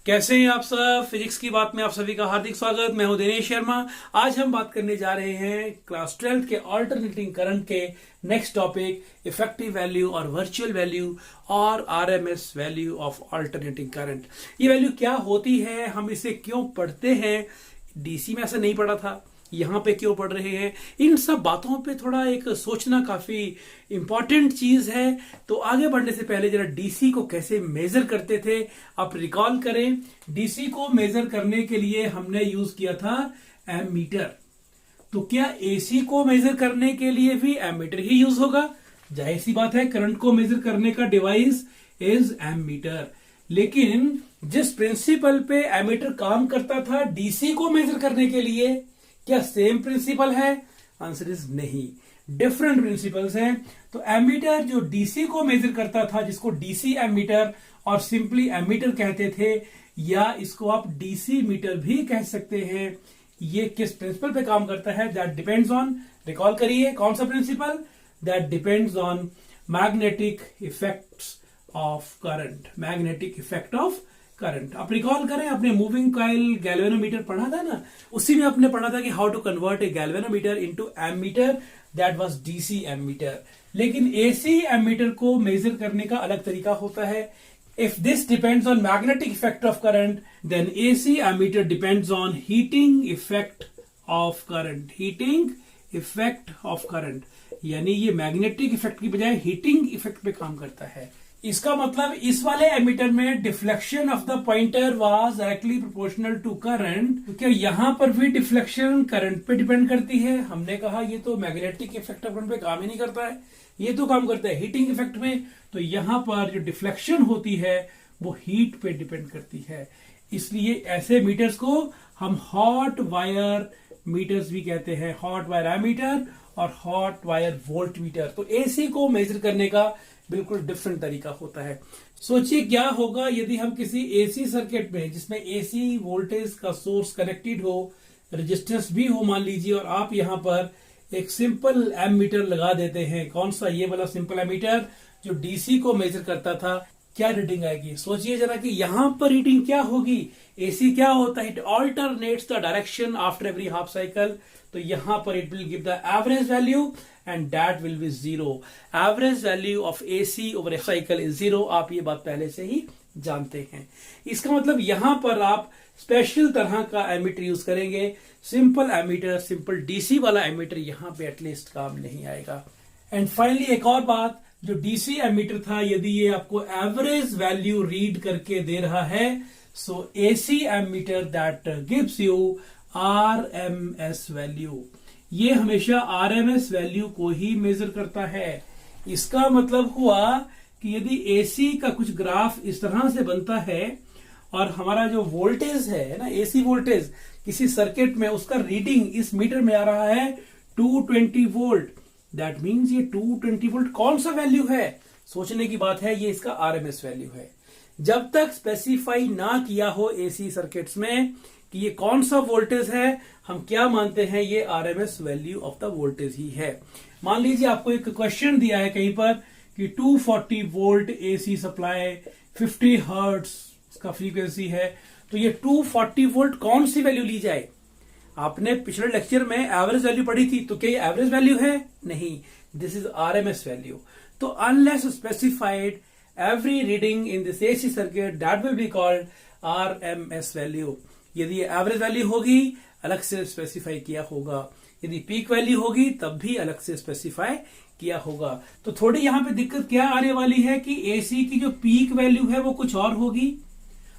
कैसे हैं आप सब। फिजिक्स की बात में आप सभी का हार्दिक स्वागत। मैं हूं दिनेश शर्मा। आज हम बात करने जा रहे हैं क्लास 12 के अल्टरनेटिंग करंट के नेक्स्ट टॉपिक इफेक्टिव वैल्यू और वर्चुअल वैल्यू और RMS value of alternating current. ये वैल्यू क्या होती है, हम इसे क्यों पढ़ते हैं, डीसी में ऐसा नहीं पढ़ा था, यहाँ पे क्यों पढ़ रहे हैं, इन सब बातों पे थोड़ा एक सोचना काफी इंपॉर्टेंट चीज है। तो आगे बढ़ने से पहले जरा डीसी को कैसे मेजर करते थे आप रिकॉल करें। डीसी को मेजर करने के लिए हमने यूज किया था एमीटर। तो क्या एसी को मेजर करने के लिए भी एमीटर ही यूज होगा? जाहिर सी बात है, करंट को मेजर करने का डिवाइस इज एमीटर। लेकिन जिस प्रिंसिपल पे एमीटर काम करता था डीसी को मेजर करने के लिए, क्या सेम प्रिंसिपल है? आंसर इज नहीं, डिफरेंट प्रिंसिपल्स हैं। तो एमीटर जो डीसी को मेजर करता था, जिसको डीसी एमीटर और सिंपली एमीटर कहते थे, या इसको आप डीसी मीटर भी कह सकते हैं, ये किस प्रिंसिपल पे काम करता है? दैट डिपेंड्स ऑन, रिकॉल करिए कौन सा principle? That depends on magnetic effects of current. Magnetic effect of current आप रिकॉल करें, अपने मूविंग कॉइल गैल्वेनोमीटर पढ़ा था ना, उसी में आपने पढ़ा था कि how to convert a galvanometer into ammeter, that was DC ammeter. लेकिन एसी एमीटर को मेजर करने का अलग तरीका होता है। If this depends on magnetic effect of current, then AC ammeter depends on heating effect of current. Heating effect of current यानी ये मैग्नेटिक इफेक्ट की बजाय हीटिंग इफेक्ट पे काम करता है। इसका मतलब इस वाले एमीटर में deflection of the pointer was directly proportional to current. तो क्या यहां पर भी डिफ्लेक्शन करंट पे डिपेंड करती है? हमने कहा ये तो मैग्नेटिक इफेक्ट ऑफ करंट पे काम ही नहीं करता है, ये तो काम करता है हीटिंग इफेक्ट में। तो यहां पर जो डिफ्लेक्शन होती है वो हीट पे डिपेंड करती है। इसलिए ऐसे मीटर्स को हम हॉट वायर मीटर्स भी कहते हैं, हॉट वायर एमीटर और हॉट वायर वोल्ट मीटर। तो एसी को मेजर करने का बिल्कुल डिफरेंट तरीका होता है। सोचिए क्या होगा यदि हम किसी एसी सर्किट में, जिसमें एसी वोल्टेज का सोर्स कनेक्टेड हो, रेजिस्टेंस भी हो मान लीजिए, और आप यहां पर एक सिंपल एमीटर लगा देते हैं। कौन सा? ये वाला सिंपल एमीटर जो डीसी को मेजर करता था। क्या रीडिंग आएगी? सोचिए जरा कि यहां पर रीडिंग क्या होगी। एसी क्या होता है? It alternates the direction after every half cycle. तो यहां पर it will give the average value and that will be zero. Average value of AC over a cycle is zero. आप ये बात पहले से ही जानते हैं। इसका मतलब यहां पर आप स्पेशल तरह का एमीटर यूज करेंगे। सिंपल एमीटर, सिंपल डीसी वाला एमीटर यहां पे एटलीस्ट काम नहीं आएगा। एंड फाइनली एक और बात, जो डीसी एमीटर था, यदि ये आपको एवरेज वैल्यू रीड करके दे रहा है, so AC ammeter that gives you RMS value. ये हमेशा आरएमएस वैल्यू को ही मेजर करता है। इसका मतलब हुआ कि यदि एसी का कुछ ग्राफ इस तरह से बनता है और हमारा जो वोल्टेज है ना, एसी वोल्टेज किसी सर्किट में, उसका रीडिंग इस मीटर में आ रहा है 220 वोल्ट, दैट मीन्स ये 220 वोल्ट कौन सा वैल्यू है? सोचने की बात है, ये इसका आरएमएस वैल्यू है। जब तक स्पेसिफाई ना किया हो एसी सर्किट्स में कि ये कौन सा वोल्टेज है, हम क्या मानते हैं? ये RMS value of the voltage ही है। मान लीजिए आपको एक क्वेश्चन दिया है कहीं पर कि 240 वोल्ट एसी सप्लाई, 50 हर्ट्ज का फ्रीक्वेंसी है, तो ये 240 वोल्ट कौन सी वैल्यू ली जाए? आपने पिछले लेक्चर में एवरेज वैल्यू पढ़ी थी, तो क्या ये एवरेज वैल्यू है? नहीं, दिस इज आरएमएस वैल्यू। तो unless specified every reading in this AC circuit, that will be called RMS value. यदि ये एवरेज वैल्यू होगी अलग से स्पेसिफाई किया होगा, यदि पीक वैल्यू होगी तब भी अलग से स्पेसिफाई किया होगा। तो थोड़ी यहां पे दिक्कत क्या आने वाली है कि एसी की जो पीक वैल्यू है वो कुछ और होगी,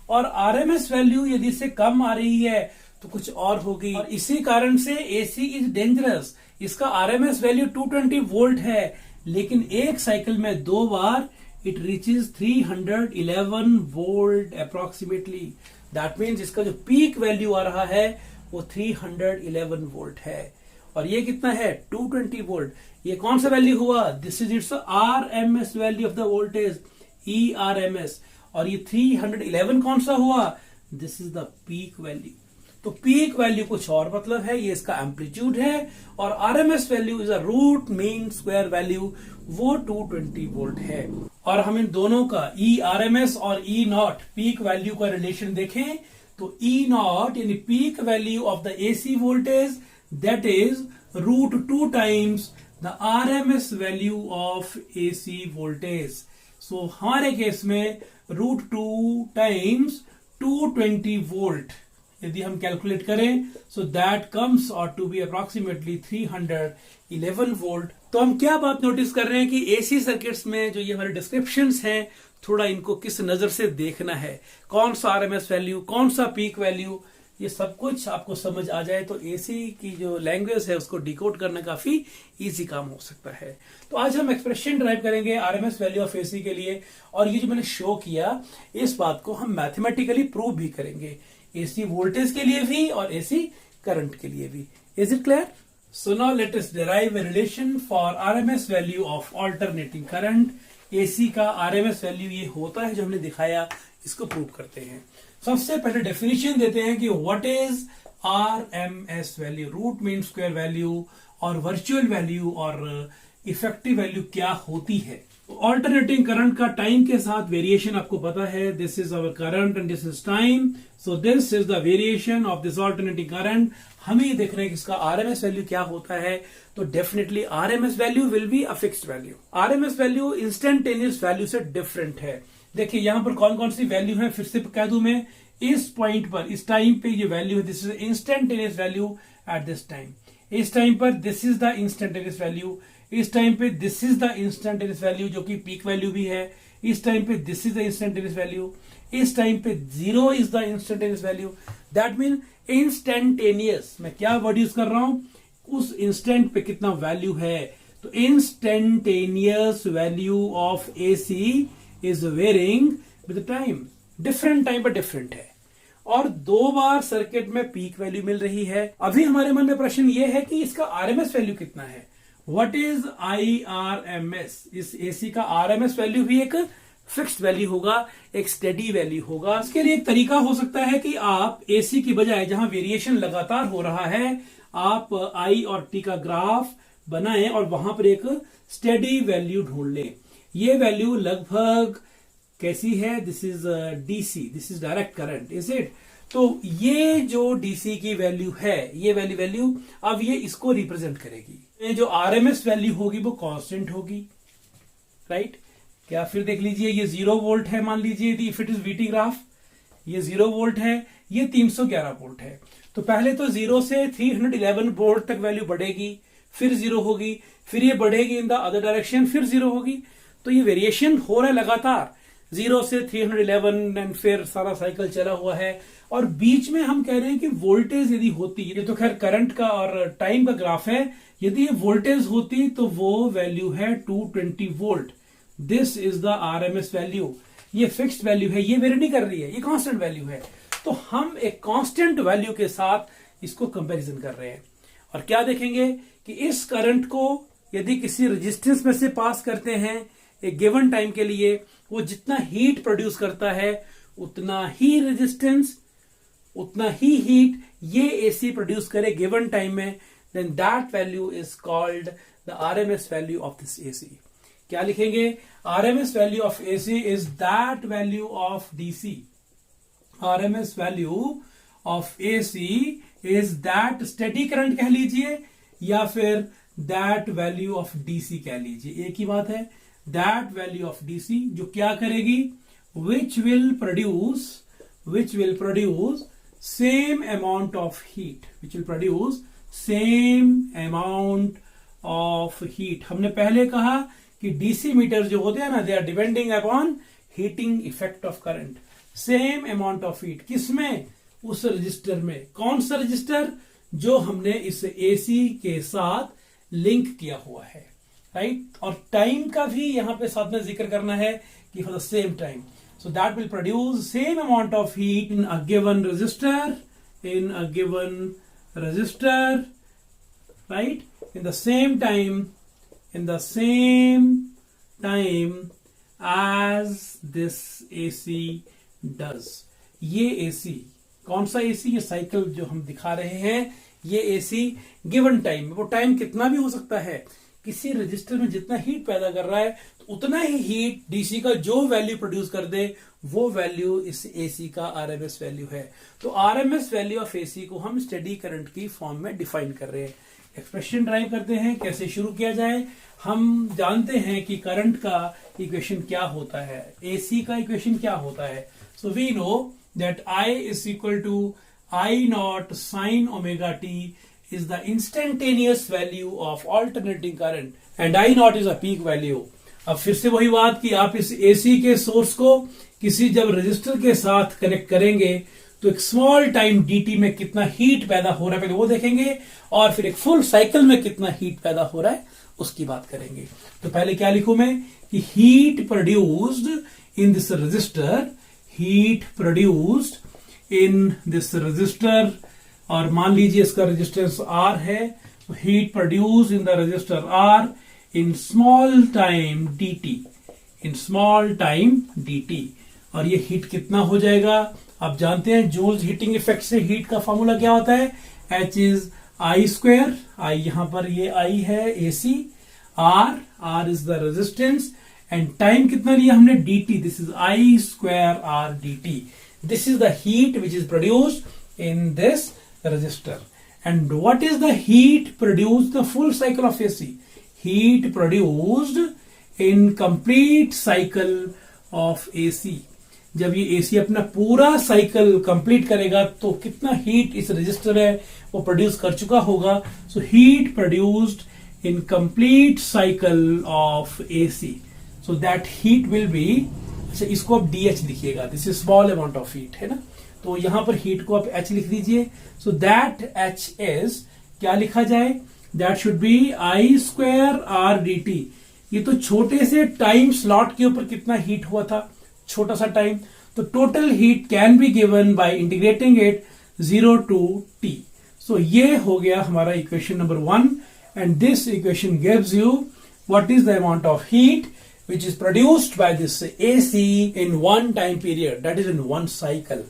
और आरएमएस वैल्यू यदि इससे कम आ रही है तो कुछ और होगी। और इसी कारण से एसी इज डेंजरस। इसका आरएमएस वैल्यू 220 वोल्ट है, लेकिन एक साइकिल में 2 बार it reaches 311 volt approximately. That means इसका जो पीक वैल्यू आ रहा है वो 311 वोल्ट है, और ये कितना है? 220 वोल्ट। ये कौन सा वैल्यू हुआ? This is its RMS value of the voltage, E RMS. और ये 311 कौन सा हुआ? This is the peak value. तो पीक वैल्यू कुछ और मतलब है, ये इसका एम्पलीट्यूड है, और RMS value is a root mean square value, वो 220 वोल्ट है। और हम इन दोनों का ई आरएमएस और ई नॉट पीक वैल्यू का रिलेशन देखें तो ई नॉट यानी peak value of the AC voltage that is √2 times the RMS value of AC voltage. So हमारे केस में √2 टाइम्स 220 वोल्ट यदि हम कैलकुलेट करें, so that comes out to be approximately 311 volt. तो हम क्या बात नोटिस कर रहे हैं कि एसी सर्किट्स में जो ये हमारे डिस्क्रिप्शंस हैं, थोड़ा इनको किस नजर से देखना है, कौन सा आरएमएस वैल्यू, कौन सा पीक वैल्यू, ये सब कुछ आपको समझ आ जाए तो एसी की जो लैंग्वेज है उसको डिकोड करना काफी इजी काम हो सकता है। तो आज हम एक्सप्रेशन ड्राइव करेंगे आरएमएस वैल्यू ऑफ एसी के लिए, और ये जो मैंने शो किया इस बात को हम मैथमेटिकली प्रूव भी करेंगे, एसी वोल्टेज के लिए भी और एसी करंट के लिए भी। Is it clear? So now let us derive a relation for RMS value of alternating current. AC का आरएमएस वैल्यू ये होता है जो हमने दिखाया, इसको प्रूव करते हैं। सबसे पहले डेफिनेशन देते हैं कि what is RMS value, root mean square value और वर्चुअल वैल्यू और इफेक्टिव वैल्यू क्या होती है। ऑल्टरनेटिंग करंट का टाइम के साथ वेरिएशन आपको पता है, this is our current and this is time, so this is the variation of this alternating current. हमें ये देखना है कि इसका आरएमएस वैल्यू क्या होता है, तो definitely RMS value will be a fixed value. RMS value instantaneous value से डिफरेंट है। देखिए यहां पर कौन कौन सी वैल्यू है, फिर से कह दूं मैं, इस पॉइंट पर इस टाइम पे ये वैल्यू है, this is instantaneous value at this time. इस टाइम पर this is the instantaneous value, इस टाइम पे this is the instantaneous value जो कि पीक वैल्यू भी है, इस टाइम पे this is the instantaneous value, इस टाइम पे 0 is the instantaneous value. That mean instantaneous, मैं क्या वर्ड यूज कर रहा हूं, उस इंस्टेंट पे कितना वैल्यू है, तो instantaneous value of AC is varying with time, different time पर डिफरेंट है, और 2 बार सर्किट में पीक वैल्यू मिल रही है। अभी हमारे मन में प्रश्न ये है कि इसका आरएमएस वैल्यू कितना है, व्हाट इज आईआरएमएस। इस एसी का आरएमएस वैल्यू भी एक फिक्स्ड वैल्यू होगा, एक स्टेडी वैल्यू होगा। इसके लिए एक तरीका हो सकता है कि आप एसी की बजाय जहां वेरिएशन लगातार हो रहा है, आप आई और टी का ग्राफ बनाएं और वहां पर एक स्टेडी वैल्यू ढूंढ लें। ये वैल्यू लगभग कैसी है, this is DC, this is direct current, is it. तो ये जो डीसी की वैल्यू है, ये वैल्यू अब ये इसको रिप्रेजेंट करेगी। ये जो आरएमएस वैल्यू होगी वो कांस्टेंट होगी, राइट। क्या फिर देख लीजिए, ये 0 वोल्ट है, मान लीजिए if it is VT graph, ये 0 वोल्ट है, ये 311 वोल्ट है। तो पहले तो 0 से 311 वोल्ट तक वैल्यू बढ़ेगी, फिर 0 होगी, फिर ये बढ़ेगी इन द अदर डायरेक्शन, फिर 0 होगी। तो ये वेरिएशन हो रहा है लगातार, 0 से 311 एंड फिर सारा साइकिल चला हुआ है। और बीच में हम कह रहे हैं कि वोल्टेज यदि होती, ये तो खैर करंट का और टाइम का ग्राफ है, यदि ये वोल्टेज होती तो वो वैल्यू है 220 volt. This is the RMS value, ये फिक्स्ड वैल्यू है, ये वेरी नहीं कर रही है, ये कांस्टेंट वैल्यू है। तो हम एक कांस्टेंट वैल्यू के साथ इसको कंपैरिजन कर रहे हैं, और क्या देखेंगे कि इस करंट को यदि किसी रेजिस्टेंस में से पास करते हैं एक गिवन टाइम के लिए, वो जितना हीट प्रोड्यूस करता है उतना ही रेजिस्टेंस, उतना ही हीट ये एसी प्रोड्यूस करे गिवन टाइम में, then that value is called the RMS value of this AC. क्या लिखेंगे, RMS value of AC is that value of DC. RMS value of AC is that steady current कह लीजिए, या फिर that value of DC कह लीजिए, एक ही बात है। दैट वैल्यू ऑफ डीसी जो क्या करेगी, which will produce same amount of heat, which will produce same amount of heat। हमने पहले कहा कि डीसी मीटर जो होते हैं ना, they are depending upon heating effect of current. Same amount of heat किसमें, उस रजिस्टर में। कौन सा रजिस्टर, जो हमने इस एसी के साथ लिंक किया हुआ है, राइट। और टाइम का भी यहां पे साथ में जिक्र करना है कि for the same time, so that will produce same amount of heat in a given resistor, right, in the same time as this AC does। ये AC कौन सा एसी? ये साइकिल जो हम दिखा रहे हैं, ये एसी गिवन टाइम, वो टाइम कितना भी हो सकता है, किसी रजिस्टर में जितना हीट पैदा कर रहा है तो उतना ही हीट डीसी का जो वैल्यू प्रोड्यूस कर दे वो वैल्यू इस एसी का आरएमएस वैल्यू है। तो आरएमएस वैल्यू ऑफ एसी को हम स्टेडी करंट की फॉर्म में डिफाइन कर रहे हैं। एक्सप्रेशन ड्राइव करते हैं, कैसे शुरू किया जाए। हम जानते हैं कि करंट का इक्वेशन क्या होता है, एसी का इक्वेशन क्या होता है। So we know that I is equal to I not sine omega t is the instantaneous value of alternating current and I naught is a peak value। अब फिर से वही बात कि आप इस AC के सोर्स को किसी जब रजिस्टर के साथ कनेक्ट करेंगे तो एक स्मॉल टाइम dt में कितना हीट पैदा हो रहा है पहले वो देखेंगे, और फिर एक फुल साइकिल में कितना हीट पैदा हो रहा है उसकी बात करेंगे। तो पहले क्या लिखूं मैं कि heat produced in this register, heat produced in this register, और मान लीजिए इसका रेजिस्टेंस R है, तो heat produce in the register R in small time dt, in small time dt। और ये हीट कितना हो जाएगा? आप जानते हैं जूल्स हीटिंग इफेक्ट से हीट का फॉर्मूला क्या होता है, H is I square, I यहां पर ये I है AC, R is the resistance, and time कितना लिया हमने dt, this is I square R dt। This is the heat which is produced in this resistor। And what is the heat produced, the full cycle of AC? Heat produced in complete cycle of AC। जब ये AC अपना पूरा cycle complete करेगा तो कितना heat इस register है वो प्रोड्यूस कर चुका होगा। So heat produced in complete cycle of AC, so that heat will be, अच्छा इसको आप DH लिखिएगा, this is small amount of heat है ना, तो यहां पर हीट को आप H लिख दीजिए। सो दैट H इज, क्या लिखा जाए, that should be I square R dt। ये तो छोटे से टाइम स्लॉट के ऊपर कितना हीट हुआ था, छोटा सा टाइम, तो total heat can be given by integrating it 0 to T। So ये हो गया हमारा equation number 1, and this equation gives you what is the amount of heat which is produced by this AC in one time period, that is in one cycle।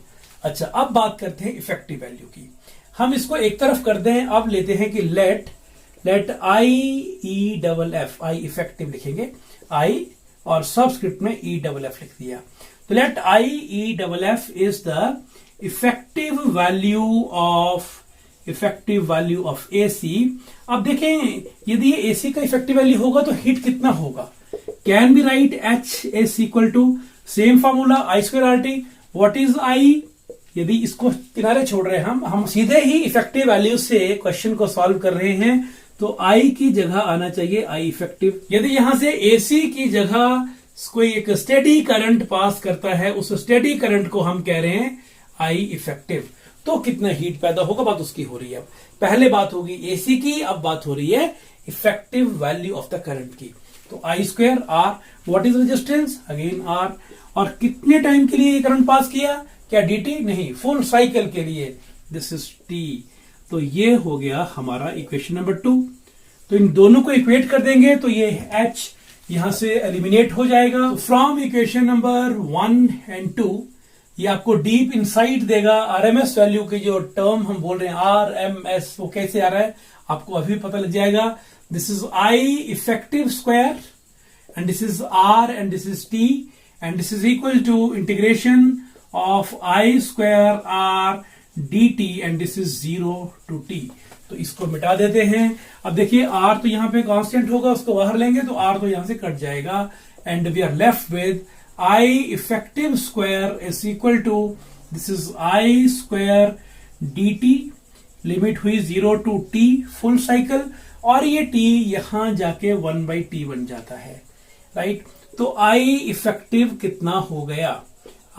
अच्छा, अब बात करते हैं effective value की। हम इसको एक तरफ कर दें, अब लेते हैं कि let I E double F, I effective लिखेंगे I, और सबस्क्रिप्ट में E डबल F लिख दिया। तो let I E double F is the effective value of AC। अब देखें यदि ये AC का इफेक्टिव वैल्यू होगा तो हीट कितना होगा, can be write H is equal to same formula I square RT। What is I? यदि इसको किनारे छोड़ रहे हैं हम सीधे ही इफेक्टिव वैल्यू से क्वेश्चन को सॉल्व कर रहे हैं, तो I की जगह आना चाहिए I इफेक्टिव। यदि यहां से AC की जगह कोई एक स्टेडी करंट पास करता है, उस स्टेडी करंट को हम कह रहे हैं I इफेक्टिव। तो कितना हीट पैदा होगा बात उसकी हो रही है। पहले बात होगी AC की, अब बात हो रही है effective value of the current की। तो I square R, what is resistance, again R, और कितने टाइम के लिए करंट पास किया, क्या dt? नहीं, फुल साइकिल के लिए, दिस इज T। तो ये हो गया हमारा इक्वेशन नंबर 2। तो इन दोनों को इक्वेट कर देंगे तो ये H यहां से एलिमिनेट हो जाएगा। तो फ्रॉम इक्वेशन नंबर 1 एंड 2 ये आपको डीप इनसाइट देगा। आरएमएस वैल्यू की जो टर्म हम बोल रहे हैं RMS, वो कैसे आ रहा है आपको अभी पता लग जाएगा। This is I effective square, and this is R, and this is T, and this is equal to integration of I square R dt, and this is 0 to T। तो इसको मिटा देते हैं। अब देखिए R तो यहां पे कांस्टेंट होगा, उसको बाहर लेंगे तो R तो यहां से कट जाएगा, and we are left with I effective square is equal to, this is I square dt, limit हुई 0 टू T फुल साइकिल, और ये T यहां जाके 1/T बन जाता है, राइट। तो I इफेक्टिव कितना हो गया,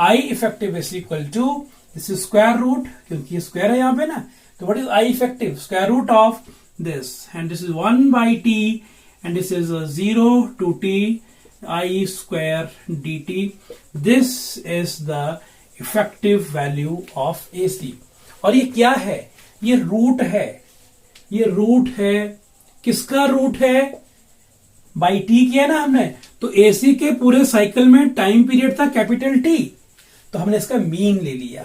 I effective is equal to, this is square root, क्योंकि स्क्वायर है यहां पे ना, तो what is I effective, square root of this, and this is 1/T, and this is 0 to T I square dt। This is the effective value of AC। और ये क्या है, ये रूट है, ये रूट है, किसका रूट है, बाई T किया ना हमने, तो AC के पूरे साइकिल में टाइम पीरियड था कैपिटल T, तो हमने इसका मीन ले लिया।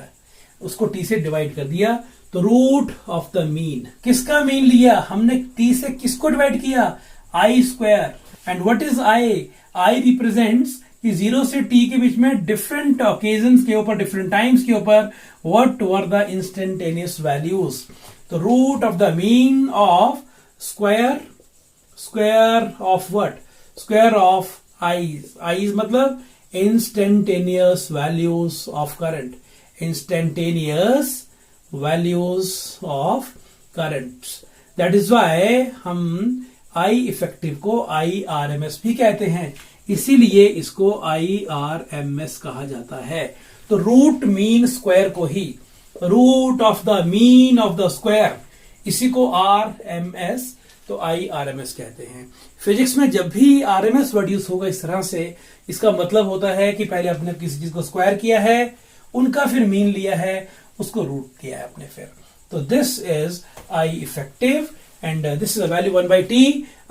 उसको टी से डिवाइड कर दिया, तो रूट ऑफ द मीन, किसका मीन लिया हमने, टी से किसको डिवाइड किया, I square. And what is I, I represents कि 0 से t के बीच में डिफरेंट ओकेजन्स के ऊपर, डिफरेंट टाइम्स के ऊपर what were the instantaneous values. तो root of the mean of square, square of what, square of I's, I's मतलब instantaneous values of current, instantaneous values of currents. That is why हम I effective को I R M S भी कहते हैं, इसीलिए इसको I R M S कहा जाता है। तो रूट मीन स्क्वायर को ही, root of the mean of the square, इसी को आर एम एस, तो आई आर एम एस कहते हैं। फिजिक्स में जब भी R M S word use होगा इस तरह से, इसका मतलब होता है कि पहले आपने किसी चीज को स्क्वायर किया है, उनका फिर मीन लिया है, उसको रूट किया है आपने फिर। तो this is I effective and this is a value 1/t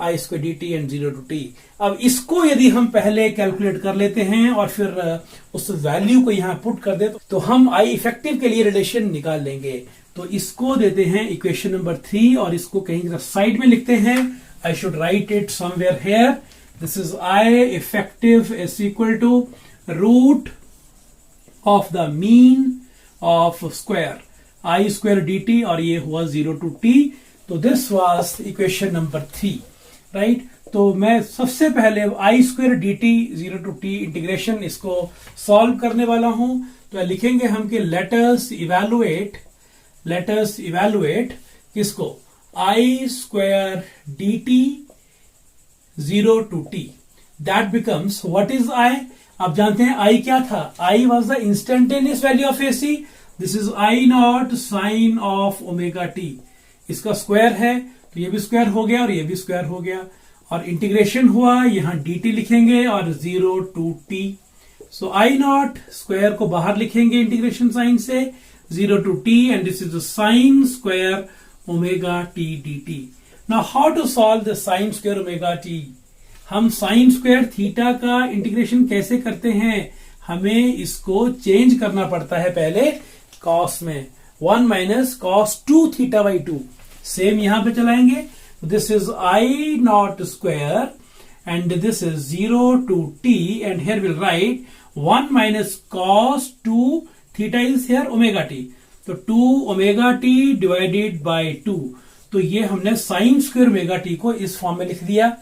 I square dt and 0 to t। अब इसको यदि हम पहले कैलकुलेट कर लेते हैं और फिर उस वैल्यू को यहां पुट कर दे, तो हम आई इफेक्टिव के लिए रिलेशन निकाल लेंगे। तो इसको देते हैं इक्वेशन नंबर 3 और इसको कहीं साइड में लिखते हैं। I should write it somewhere here. This is I effective is equal to root of the mean of square I square dt और ये हुआ 0 to t। तो this was equation number 3, right. तो मैं सबसे पहले I square dt 0 to t integration इसको solve करने वाला हूं। तो लिखेंगे हम कि लेटस इवेलुएट किसको, I square dt 0 to t, that becomes what is I. आप जानते हैं आई क्या था, I was the instantaneous value of AC. This is I not sine of omega T, इसका स्क्वायर है तो ये भी स्क्वायर हो गया और ये भी स्क्वायर हो गया, और इंटीग्रेशन हुआ, यहां dt लिखेंगे और 0 to t। So I nought square को बाहर लिखेंगे इंटीग्रेशन साइन से, 0 to t and this is the sine square omega T dt। Now how to solve the sine square omega t. हम साइन स्क्वायर थीटा का integration कैसे करते हैं, हमें इसको चेंज करना पड़ता है पहले कॉस में, 1 minus cos 2 theta by 2। Same यहां पे चलाएंगे। This is I nought square and this is 0 to t and here will write 1 minus cos 2 theta is here omega t. तो 2 ओमेगा टी डिवाइडेड बाई 2। तो ये हमने sign square omega T को इस form में लिख दिया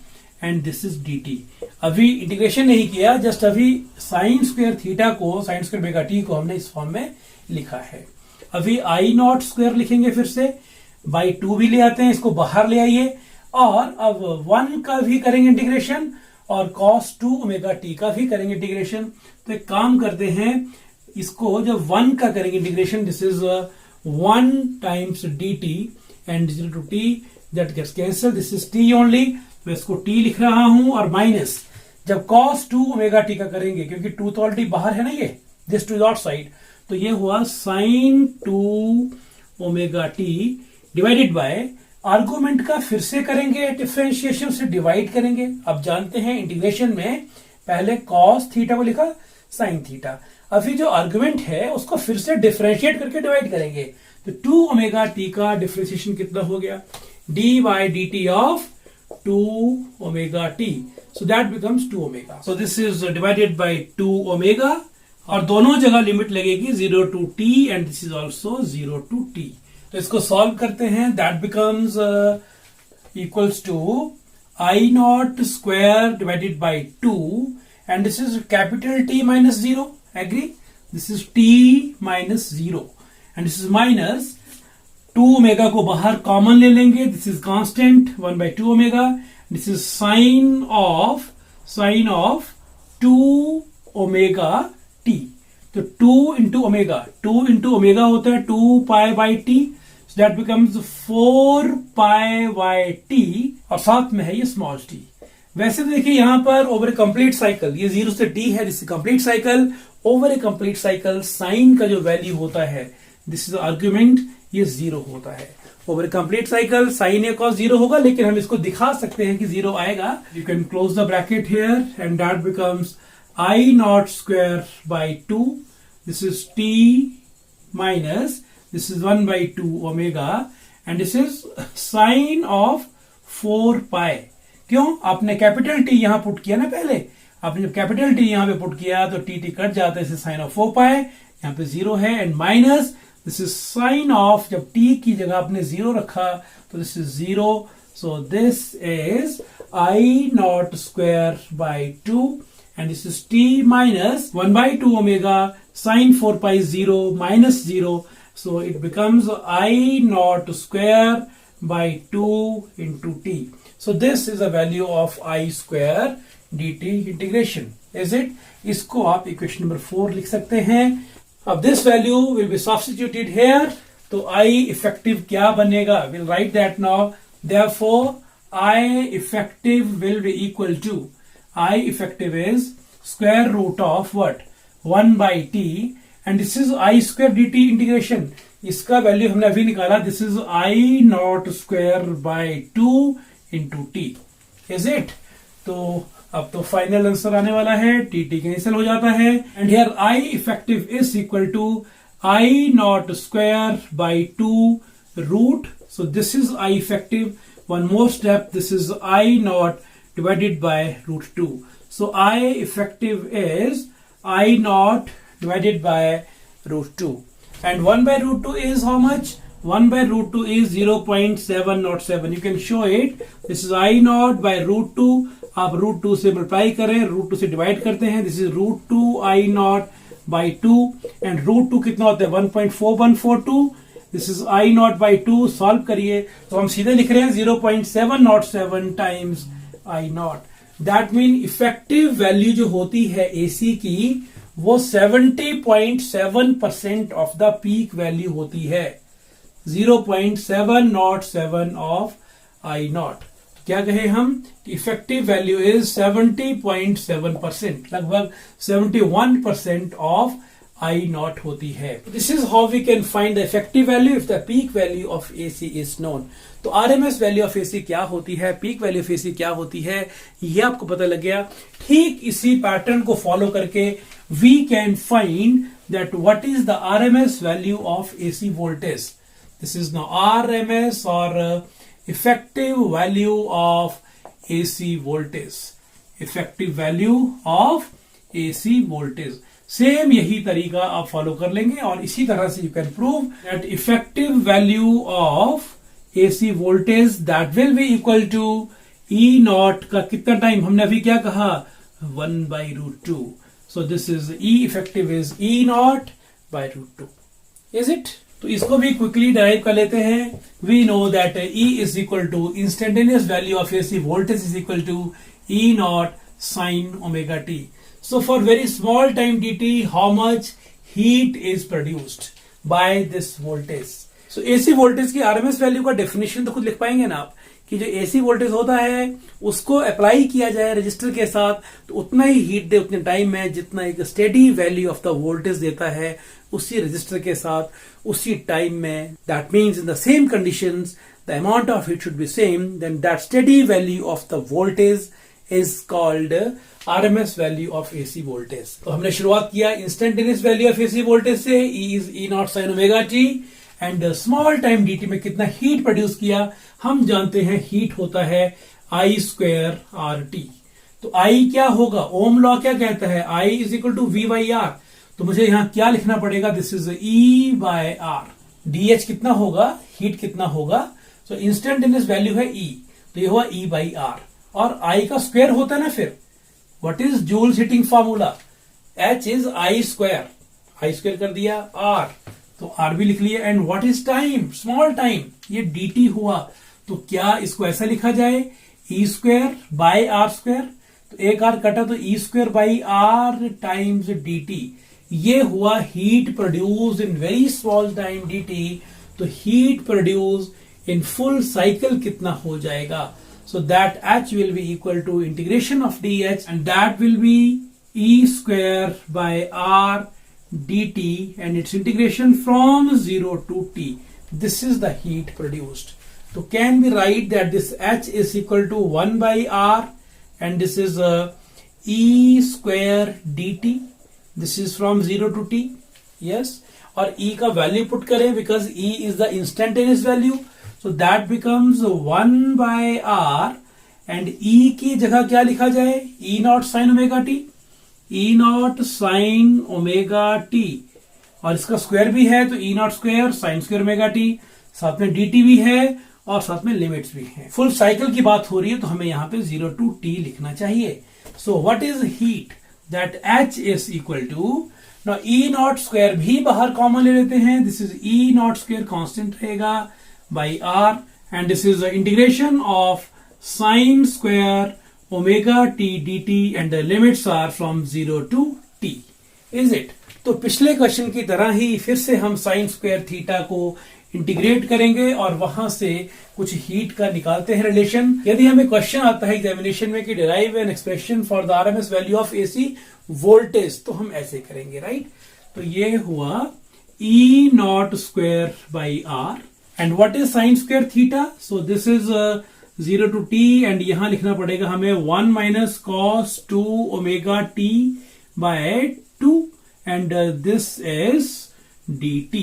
एंड दिस इज dt। अभी इंटीग्रेशन नहीं किया, जस्ट अभी साइन स्क्वायर थीटा को, साइन स्क्वायर ओमेगा टी को हमने इस फॉर्म में लिखा है। अभी आई नॉट स्क्वायर लिखेंगे फिर से, बाई 2 भी ले आते हैं, इसको बाहर ले आइए, और अब 1 का भी करेंगे इंटीग्रेशन और cos 2 ओमेगा टी का भी करेंगे इंटीग्रेशन। तो एक काम करते हैं, इसको जब 1 का करेंगे integration, this is 1 times dt and 0 to t that gets cancel, this is t only. तो इसको t लिख रहा हूं और माइनस जब cos 2 ओमेगा टी का करेंगे, क्योंकि 2 तो ऑलरेडी बाहर है ना, ये दिस टू इज आउटसाइड, तो ये हुआ sine 2 omega t divided by, argument का फिर से करेंगे डिफरेंशिएशन से डिवाइड करेंगे। अब जानते हैं इंटीग्रेशन में पहले कॉस थीटा को लिखा, साइन थीटा, अभी जो आर्गुमेंट है उसको फिर से डिफरेंशिएट करके डिवाइड करेंगे। तो 2 ओमेगा टी का डिफरेंशिएशन कितना हो गया, d by d t of 2 omega t, so that becomes 2 omega. So this is divided by 2 omega और दोनों जगह लिमिट लगेगी 0 to t and this is also 0 to t। तो इसको सॉल्व करते हैं, that becomes equals to I nought square divided by 2 and this is capital T minus 0, agree, this is T minus 0 and this is minus 2 omega को बाहर common ले लेंगे, this is constant 1/2 omega, this is sine of 2 omega t. तो 2 into omega होता है 2 pi by T, so that becomes 4 pi by T और साथ में है ये स्मॉल टी। वैसे तो देखिए यहां पर ओवर ए कंप्लीट साइकिल, ये 0 से t है, this is complete cycle. Over a complete cycle sine का जो वैल्यू होता है, दिस इज आर्ग्यूमेंट, ये 0 होता है। Over a complete cycle sign A cos 0 होगा, लेकिन हम इसको दिखा सकते हैं कि 0 आएगा। You can close the bracket here and that becomes I naught square by 2, this is t minus this is 1 by 2 omega and this is sine of 4 pi. क्यों? आपने कैपिटल टी यहां पुट किया ना पहले. आपने जब कैपिटल टी यहां पे पुट किया तो टी कट जाता है, इसे साइन ऑफ 4 पाई यहां पे 0 है and minus this is sine of, जब टी की जगह आपने 0 रखा तो this is 0. So this is I naught square by 2 and this is t minus 1 by 2 omega sine 4 pi 0 minus 0. So it becomes I naught square by 2 into t. So this is a value of I square dt integration. Is it? इसको आप equation number 4 लिख सकते हैं. अब this value will be substituted here. तो I effective क्या बनेगा? We'll write that now. Therefore I effective will be equal to, I effective is square root of what? 1 by t and this is I square dt integration. इसका value हमने अभी निकाला. This is I naught square by 2 into t. Is it? तो अब तो final answer आने वाला है. टी कैंसिल हो जाता है and here I effective is equal to I naught square by 2 root. So this is I effective. One more step, this is I naught divided by root 2. So I effective is I naught divided by root 2. And 1 by root 2 is how much? 1 by root 2 is 0.707. You can show it. This is I naught by root 2. आप root 2 से multiply करें, root 2 से divide करते हैं. This is root 2 I naught by 2. And root 2 कितना होता है? 1.4142. This is I naught by 2. Solve करिए तो हम सीधे लिख रहे हैं 0.707 times I naught. That mean effective value जो होती है AC की वो 70.7% ऑफ द पीक वैल्यू होती है. 0.707 ऑफ I naught. क्या कहे हम? इफेक्टिव वैल्यू इज 70.7%, लगभग 71% ऑफ I naught होती है. This is how we can find the effective value if the peak value of AC is known. तो RMS value of AC क्या होती है, peak value of AC क्या होती है, ये आपको पता लग गया. ठीक इसी पैटर्न को फॉलो करके we can find that what is the RMS value of AC voltage. This is now RMS or effective value of AC voltage. Effective value of AC voltage. Same यही तरीका आप फॉलो कर लेंगे और इसी तरह से you can prove that effective value of AC voltage that will be equal to E nought का कितना टाइम हमने अभी क्या कहा 1 by root 2. So this is E effective is E nought by root 2. Is it? तो इसको भी quickly direct कर लेते हैं. We know that E is equal to instantaneous value of AC voltage is equal to E nought sine omega T. So for very small time dt, how much heat is produced by this voltage? So AC voltage की RMS value का definition तो खुद लिख पाएंगे ना आप कि जो AC वोल्टेज होता है उसको अप्लाई किया जाए रजिस्टर के साथ तो उतना ही हीट दे उतने टाइम में जितना एक steady value of the voltage देता है उसी रजिस्टर के साथ उसी टाइम में. That means in the same conditions the amount of heat should be same, then that steady value of the voltage is called RMS value of AC voltage. तो हमने शुरुआत किया instantaneous value of AC voltage से. E is E naught sin omega t and small time dt में कितना heat produce किया हम जानते हैं. हीट होता है I स्क्वायर RT. तो I क्या होगा? ओम लॉ क्या कहता है? I is equal to V by R. तो मुझे यहां क्या लिखना पड़ेगा? This is E by R. DH कितना होगा? हीट कितना होगा? सो इंस्टेंटेनियस वैल्यू है E, तो ये हुआ E बाई R और I का स्क्वायर होता है ना. फिर what is Joule's heating formula? H is I square. I square कर दिया R, तो R भी लिख लिया. And what is time? Small time. ये dt हुआ. तो क्या इसको ऐसा लिखा जाए? E square by R square. तो एक R कटा तो E square by R times dt. ये हुआ heat produce in very small time dt. तो heat produce in full cycle कितना हो जाएगा? So that H will be equal to integration of dH and that will be E square by R dt and its integration from 0 to t. This is the heat produced. So can we write that this H is equal to 1 by R and this is E square dt. This is from 0 to t. Yes. और E का value put करें because E is the instantaneous value, so that becomes 1/r and E की जगह क्या लिखा जाए, E not sine omega T, E not sine omega T, और इसका स्क्वायर भी है तो E not square sine square omega T, साथ में dt भी है और साथ में लिमिट्स भी है। फुल साइकिल की बात हो रही है तो हमें यहाँ पे 0 to t लिखना चाहिए। So what is heat, that H is equal to, now E not square भी बाहर कॉमन ले लेते हैं, this is E not square constant रहेगा बाई r and this is the integration of sine square omega T dt and the limits are from 0 to t, is it. तो पिछले question की तरह ही फिर से हम साइन स्क्वायर थीटा को इंटीग्रेट करेंगे और वहां से कुछ हीट का निकालते हैं रिलेशन। यदि हमें क्वेश्चन आता है एग्जामिनेशन में कि derive an expression for the RMS value of AC voltage, तो हम ऐसे करेंगे, राइट। तो ये हुआ E not square by R and what is sine square theta, so this is 0 to t and यहां लिखना पड़ेगा हमें 1 minus cos 2 omega t by 2 and this is dt,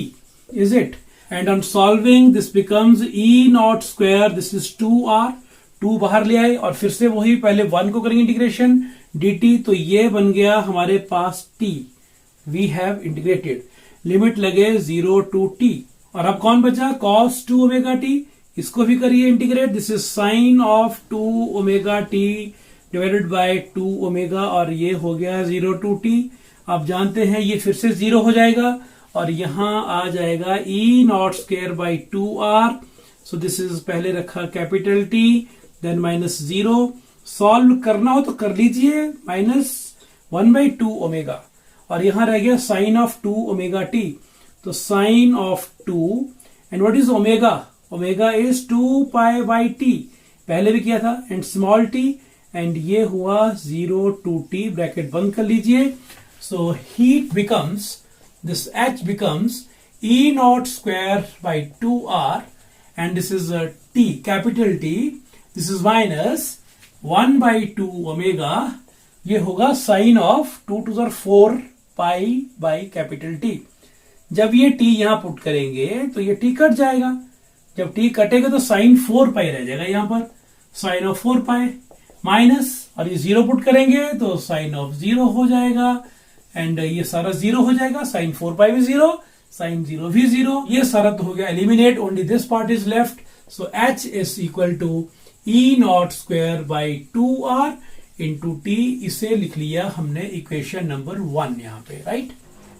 is it? And on solving this becomes E naught square, this is 2r, 2 बाहर ले आए और फिर से वही पहले 1 को करेंगे इंटीग्रेशन dt, तो ये बन गया हमारे पास t, we have integrated, limit लगे 0 to t और अब कौन बचा, cos 2 ओमेगा t, इसको भी करिए integrate, this is sine of 2 omega t divided by 2 omega और ये हो गया 0 to t। आप जानते हैं ये फिर से 0 हो जाएगा और यहां आ जाएगा E not square by 2r, so this is पहले रखा capital T then minus 0, solve करना हो तो कर लीजिए, माइनस 1/2 ओमेगा और यहां रह गया साइन ऑफ 2 ओमेगा टी, तो sine of 2 and what is omega, omega is 2 pi by t, पहले भी किया था, एंड स्मॉल t एंड ये हुआ 0 to t, ब्रैकेट बंद कर लीजिए। So heat becomes, this H becomes E naught square by 2r and this is T, capital T, this is minus 1/2 omega, ये होगा sin of 2 to the 4 pi by capital T। जब ये T यहां put करेंगे तो ये T cut जाएगा, जब T कटेगा तो sin 4 pi रह जाएगा यहां पर, sin of 4 pi माइनस, और ये 0 पुट करेंगे तो sin of 0 हो जाएगा एंड ये सारा 0 हो जाएगा, साइन 4 पाई भी 0, साइन 0 भी 0, ये सारा तो हो गया eliminate, only this part is left, so H is equal to E not square by 2r into t, इसे लिख लिया हमने इक्वेशन नंबर 1 यहाँ पे, right.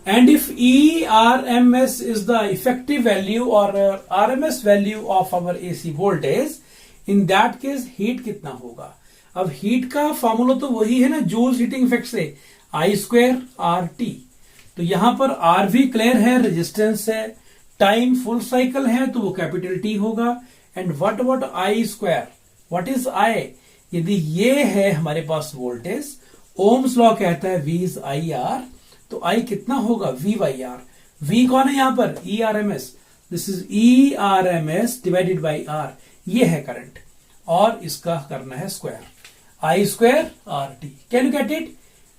And if ERMS is the effective value और RMS value of our AC voltage, in that case heat कितना होगा। अब हीट का फॉर्मूला तो वही है ना, जूल्स हीटिंग इफेक्ट से, I स्क्वायर आर टी, तो यहां पर R भी क्लियर है, रेजिस्टेंस है, टाइम फुल साइकिल है तो वो कैपिटल T होगा, and what about I square, what is I, यदि ये है हमारे पास वोल्टेज, ओम्स लॉ कहता है V इज IR, तो I कितना होगा, V बाई R, V कौन है यहां पर, ERMS, this is ERMS divided by R, ये है करंट और इसका करना है square, I square R T, can you get it.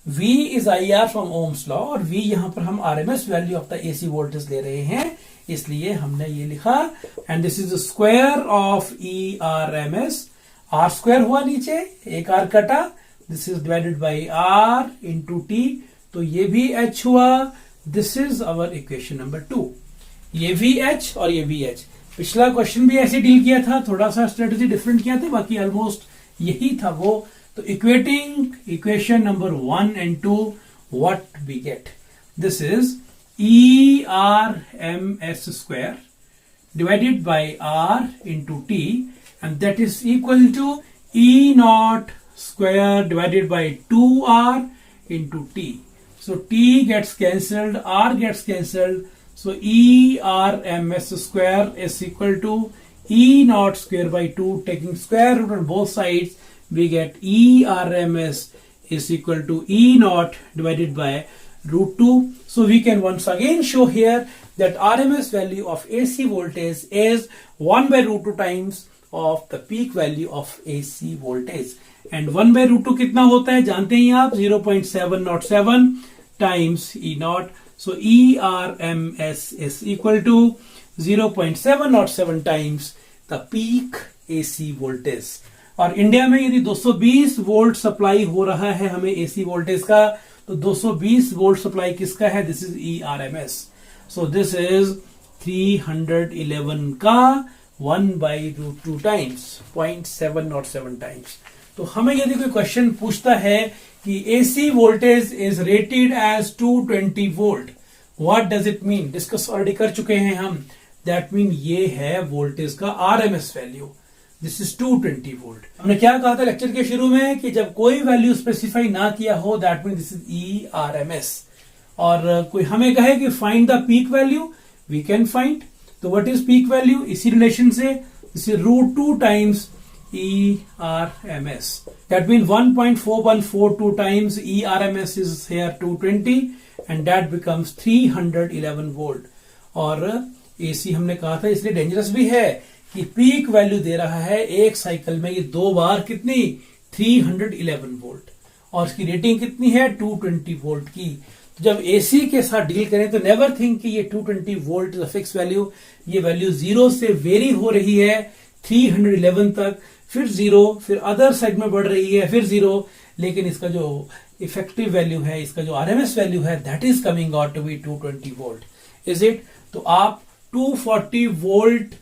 V is IR from Ohm's law और V यहां पर हम RMS value of the AC voltage ले रहे हैं, इसलिए हमने ये लिखा, and this is the square of ERMS, R square हुआ नीचे, एक R कटा, this is divided by R into T, तो ये भी H हुआ, this is our equation number 2, ये भी H और ये भी H। पिछला क्वेश्चन भी ऐसे डील किया था, थोड़ा सा स्ट्रेटेजी डिफरेंट किया था, बाकी ऑलमोस्ट यही था वो। तो equating equation number 1 and 2, what we get, this is ERMS square divided by R into T, and that is equal to E naught square divided by 2R into T. So T gets cancelled, R gets cancelled, so ERMS square is equal to E naught square by 2, taking square root on both sides, we get ERMS is equal to E naught divided by root 2. So we can once again show here that RMS value of AC voltage is 1 by root 2 times of the peak value of AC voltage. And 1 by root 2 कितना होता है जानते हैं आप, 0.707 times E naught. So ERMS is equal to 0.707 times the peak AC voltage. और India में यदि 220 volt supply हो रहा है हमें एसी वोल्टेज का, तो 220 वोल्ट सप्लाई किसका है? This is ERMS. So this is 311 का 1/√2 टाइम्स 0.707 टाइम्स. तो हमें यदि कोई क्वेश्चन पूछता है कि AC voltage is rated as 220 volt, what does it mean? Discuss already कर चुके हैं हम. दैट मीन ये है वोल्टेज का RMS value. This is 220 volt. हमने क्या कहा था लेक्चर के शुरू में कि जब कोई वैल्यू स्पेसिफाई ना किया हो that mean this is ERMS. और कोई हमें कहे कि find the peak value, we can find. तो व्हाट इज पीक वैल्यू? इसी रिलेशन से this is √2 times ERMS. That means 1.4142 times ERMS is here 220 and that becomes 311 volt. और AC हमने कहा था इसलिए डेंजरस भी है कि पीक वैल्यू दे रहा है एक साइकिल में ये 2 बार कितनी? 311 वोल्ट. और इसकी रेटिंग कितनी है? 220 वोल्ट की. तो जब AC के साथ डील करें तो नेवर थिंक कि ये 220 volt is a fix value. ये वैल्यू 0 से वेरी हो रही है 311 तक, फिर 0, फिर अदर साइड में बढ़ रही है, फिर 0. लेकिन इसका जो इफेक्टिव वैल्यू है, इसका जो आरएमएस वैल्यू है, that is coming out to be 220 volt. Is it? तो आप 240 वोल्ट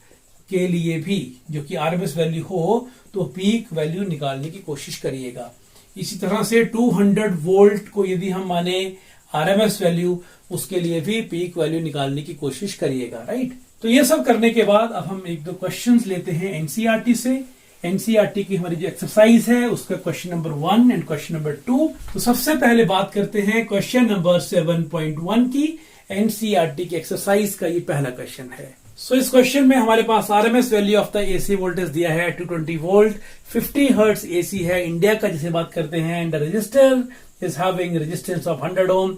के लिए भी जो कि आरएमएस वैल्यू हो तो पीक वैल्यू निकालने की कोशिश करिएगा. इसी तरह से 200 वोल्ट को यदि हम माने आरएमएस वैल्यू, उसके लिए भी पीक वैल्यू निकालने की कोशिश करिएगा. राइट. तो ये सब करने के बाद अब हम 1-2 क्वेश्चंस लेते हैं एनसीईआरटी से. एनसीईआरटी की हमारी जो एक्सरसाइज है उसका question number 1 and question number 2. तो सबसे पहले बात करते हैं क्वेश्चन नंबर 7.1 की. एनसीईआरटी की एक्सरसाइज का ये पहला क्वेश्चन है. सो इस क्वेश्चन में हमारे पास RMS value of the AC voltage दिया है 220 वोल्ट, 50 हर्ट्ज एसी है इंडिया का जिसे बात करते हैं, and the resistor is having resistance of 100 ohm.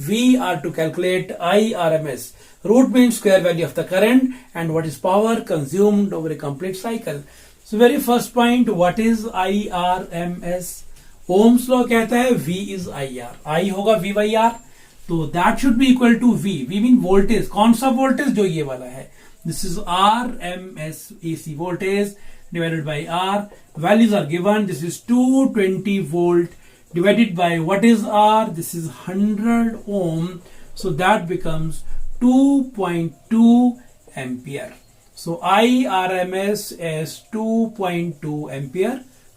We are to calculate IRMS, root mean square value of the current, and what is power consumed over a complete cycle. So very first point, what is IRMS? Ohm's law कहता है V is IR. I होगा V by R. तो that should be equal to V. V mean voltage. कौन सा voltage? जो ये वाला है. This is RMS AC voltage divided by R. Values are given. This is 220 volt divided by what is R? This is 100 ohm. So that becomes 2.2 ampere. So IRMS is 2.2 ampere.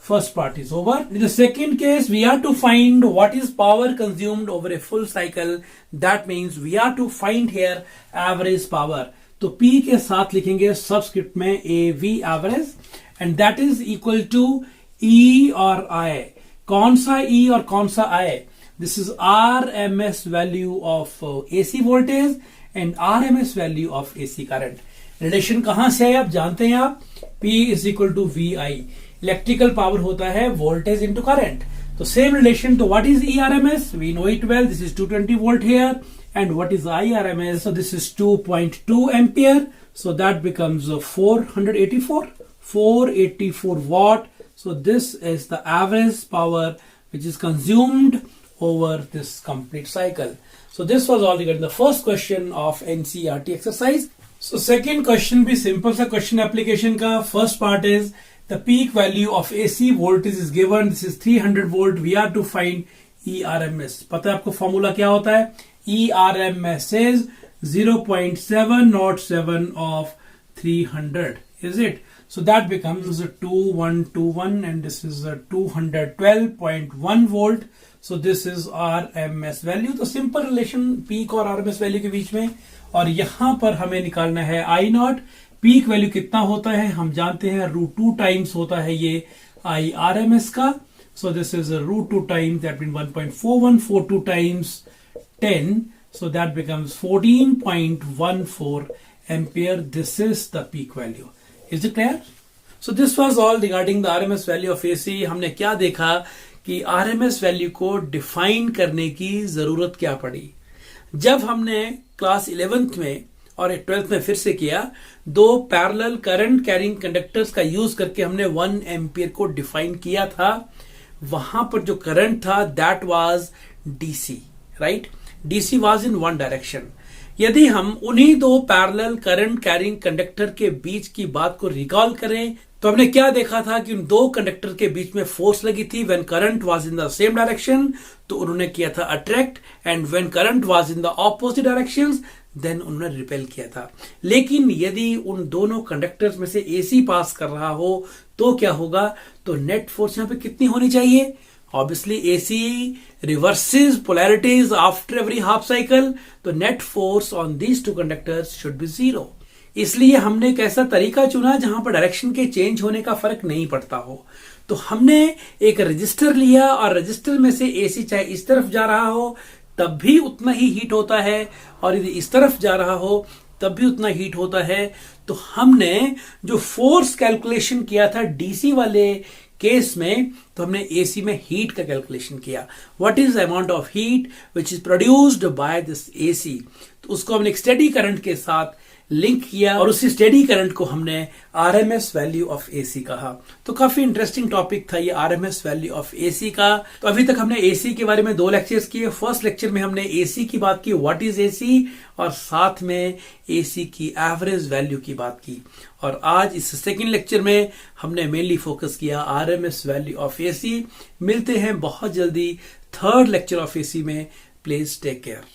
First part is over. In the second case, we are to find what is power consumed over a full cycle. That means we are to find here average power. तो P के साथ लिखेंगे subscript में AV average and that is equal to E और I. कौन सा E और कौन सा I? This is RMS value of AC voltage and RMS value of AC current. Relation कहां से है आप जानते हैं आप? P is equal to VI. Electrical power होता है वोल्टेज इंटू करंट. तो सेम रिलेशन. तो what is ERMS? We know it well. This is 220 volt here. And what is IRMS? So this is 2.2 ampere. So that becomes 484 watt. So this is the average power which is consumed over this complete cycle. So this was all regarding the first question of NCERT exercise. So second question भी simple सा question application का. First part is the peak value of AC voltage is given. This is 300 volt. We are to find ERMS. पता है आपको formula क्या होता है? ERMS is 0.707 of 300. Is it? So that becomes a 2121 and this is a 212.1 volt. So this is RMS value. तो simple relation peak और RMS value के बीच में. और यहां पर हमें निकालना है I0. पीक वैल्यू कितना होता है हम जानते हैं, √2 टाइम्स होता है ये IRMS का. So this is a √2 times, that means 1.4142 times 10. So that becomes 14.14 ampere. This is the peak value. Is it clear? So this was all regarding the RMS value of AC. हमने क्या देखा कि RMS value को define करने की जरूरत क्या पड़ी. जब हमने क्लास 11th में और 12th में फिर से किया, 2 पैरेलल करंट कैरिंग कंडक्टर्स का यूज करके हमने 1 एम्पियर को डिफाइन किया था. वहां पर जो करंट था that was DC, right. DC was in one direction. यदि हम उन्हीं दो पैरेलल करंट कैरिंग कंडक्टर के बीच की बात को रिकॉल करें तो हमने क्या देखा था कि उन दो कंडक्टर के बीच में फोर्स लगी थी when current was in the same direction, तो उन्होंने किया था attract, and when current was in the opposite directions then उन्होंने रिपेल किया था। लेकिन यदि उन दोनों कंडक्टर्स में से एसी पास कर रहा हो तो क्या होगा, तो नेट फोर्स यहां पे कितनी होनी चाहिए? Obviously AC reverses polarities after every half cycle, तो net force on these two conductors should be 0. इसलिए हमने एक ऐसा तरीका चुना जहां पर डायरेक्शन के चेंज होने का फर्क नहीं पड़ता हो। तो हमने एक रजिस्टर लिया और रजिस्टर में से AC चाहे इस तरफ जा रहा हो तब भी उतना ही हीट होता है, और यदि इस तरफ जा रहा हो तब भी उतना हीट होता है। तो हमने जो फोर्स कैलकुलेशन किया था डीसी वाले केस में, तो हमने एसी में हीट का कैलकुलेशन किया। What is the amount of heat which is produced by this AC, तो उसको हमने एक स्टेडी करंट के साथ लिंक किया और उसी स्टेडी करंट को हमने आरएमएस वैल्यू ऑफ एसी कहा। तो काफी इंटरेस्टिंग टॉपिक था ये आरएमएस वैल्यू ऑफ एसी का। तो अभी तक हमने एसी के बारे में 2 लेक्चर्स किए। फर्स्ट लेक्चर में हमने एसी की बात की, व्हाट इज एसी, और साथ में एसी की एवरेज वैल्यू की बात की। और आज इस सेकेंड लेक्चर में हमने मेनली फोकस किया आरएमएस वैल्यू ऑफ एसी। मिलते हैं बहुत जल्दी थर्ड लेक्चर ऑफ एसी में। Please take care.